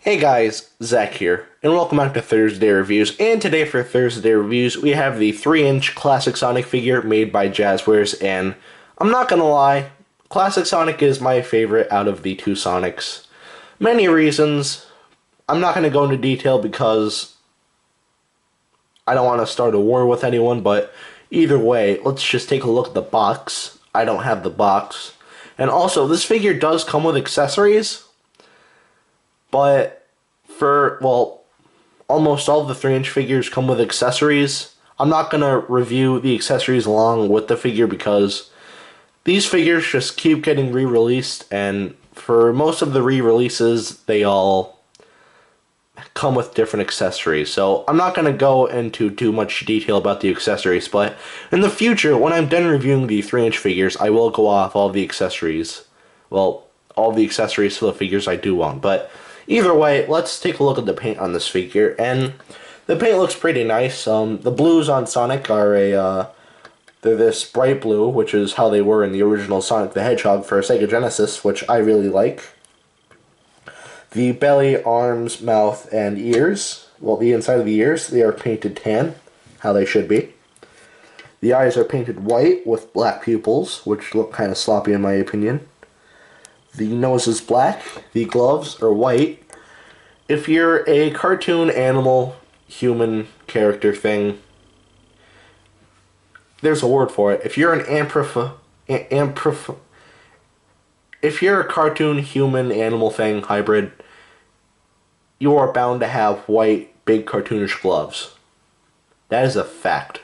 Hey guys, Zach here, and welcome back to Thursday Reviews. And today for Thursday Reviews, we have the 3-inch Classic Sonic figure made by Jazzwares, and I'm not gonna lie, Classic Sonic is my favorite out of the two Sonics. Many reasons. I'm not gonna go into detail because I don't want to start a war with anyone, but either way, let's just take a look at the box. I don't have the box. And also, this figure does come with accessories. But almost all of the 3-inch figures come with accessories. I'm not going to review the accessories along with the figure because these figures just keep getting re-released, and for most of the re-releases, they all come with different accessories. So I'm not going to go into too much detail about the accessories, but in the future, when I'm done reviewing the 3-inch figures, I will go off all the accessories. Well, all the accessories for the figures I do own, but either way, let's take a look at the paint on this figure, and the paint looks pretty nice. The blues on Sonic are they're this bright blue, which is how they were in the original Sonic the Hedgehog for Sega Genesis, which I really like. The belly, arms, mouth, and ears, well, the inside of the ears, they are painted tan, how they should be. The eyes are painted white with black pupils, which look kind of sloppy in my opinion. The nose is black, the gloves are white. If you're a cartoon animal, human character thing, there's a word for it. If you're if you're a cartoon human animal thing hybrid, you are bound to have white, big cartoonish gloves. That is a fact.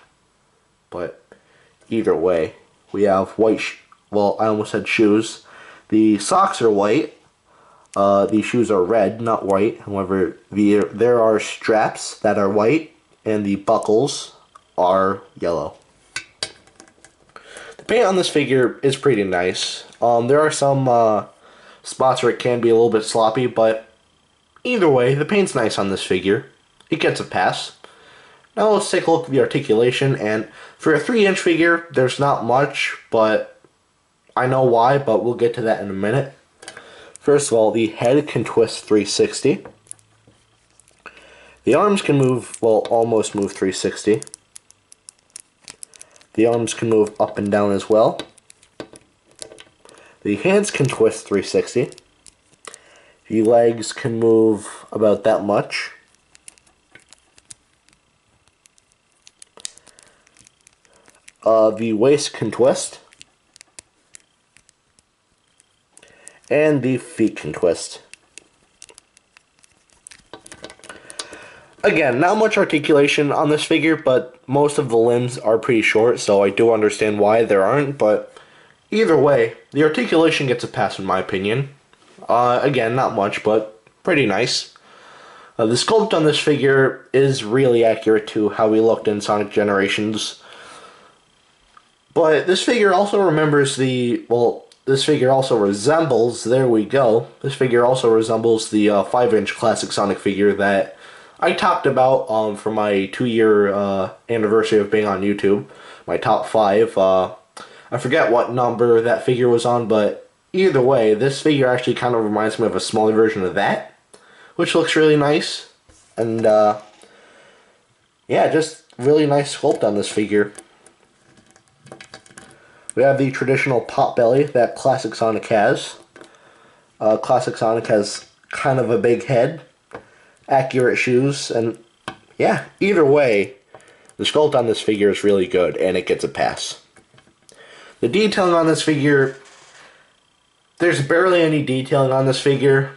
But either way, we have white, well, I almost said shoes. The socks are white. The shoes are red, not white. However, there are straps that are white, and the buckles are yellow. The paint on this figure is pretty nice. There are some spots where it can be a little bit sloppy, but either way, the paint's nice on this figure. It gets a pass. Now let's take a look at the articulation, and for a 3-inch figure, there's not much, but I know why, but we'll get to that in a minute. First of all, the head can twist 360. The arms can move, well, almost move 360. The arms can move up and down as well. The hands can twist 360. The legs can move about that much. The waist can twist. And the feet can twist. Again, not much articulation on this figure, but most of the limbs are pretty short, so I do understand why there aren't, but either way, the articulation gets a pass in my opinion. Again, not much, but pretty nice. The sculpt on this figure is really accurate to how he looked in Sonic Generations. But this figure also remembers this figure also resembles, there we go, this figure also resembles the 5-inch Classic Sonic figure that I talked about for my 2-year anniversary of being on YouTube, my top 5. I forget what number that figure was on, but either way, this figure actually kind of reminds me of a smaller version of that, which looks really nice. And yeah, just really nice sculpt on this figure. We have the traditional pot belly that Classic Sonic has. Classic Sonic has kind of a big head, accurate shoes, and yeah, either way, the sculpt on this figure is really good, and it gets a pass. The detailing on this figure, there's barely any detailing on this figure,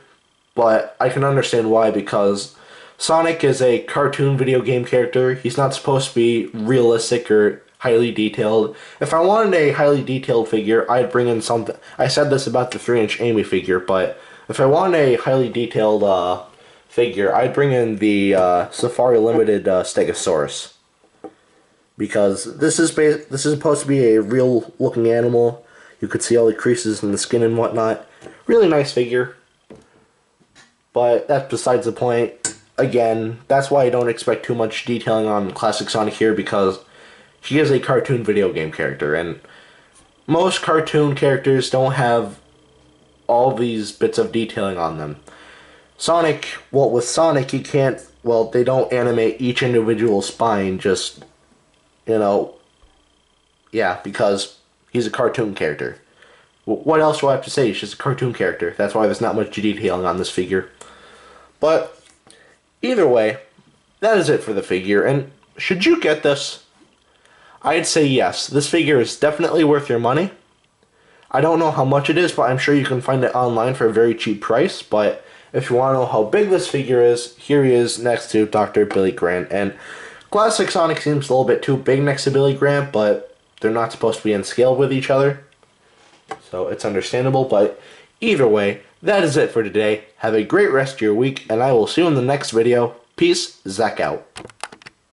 but I can understand why, because Sonic is a cartoon video game character. He's not supposed to be realistic or highly detailed. If I wanted a highly detailed figure, I'd bring in something. I said this about the 3-inch Amy figure, but if I wanted a highly detailed figure, I'd bring in the Safari Limited Stegosaurus, because this is supposed to be a real looking animal. You could see all the creases in the skin and whatnot. Really nice figure, but that's besides the point. Again, that's why I don't expect too much detailing on Classic Sonic here, because he is a cartoon video game character, and most cartoon characters don't have all these bits of detailing on them. Sonic, well, with Sonic, you can't, well, they don't animate each individual spine, just, you know, yeah, because he's a cartoon character. What else do I have to say? He's just a cartoon character. That's why there's not much detailing on this figure. But, either way, that is it for the figure, and should you get this? I'd say yes. This figure is definitely worth your money. I don't know how much it is, but I'm sure you can find it online for a very cheap price. But if you want to know how big this figure is, here he is next to Dr. Billy Grant. And Classic Sonic seems a little bit too big next to Billy Grant, but they're not supposed to be in scale with each other. So it's understandable, but either way, that is it for today. Have a great rest of your week, and I will see you in the next video. Peace, Zach out.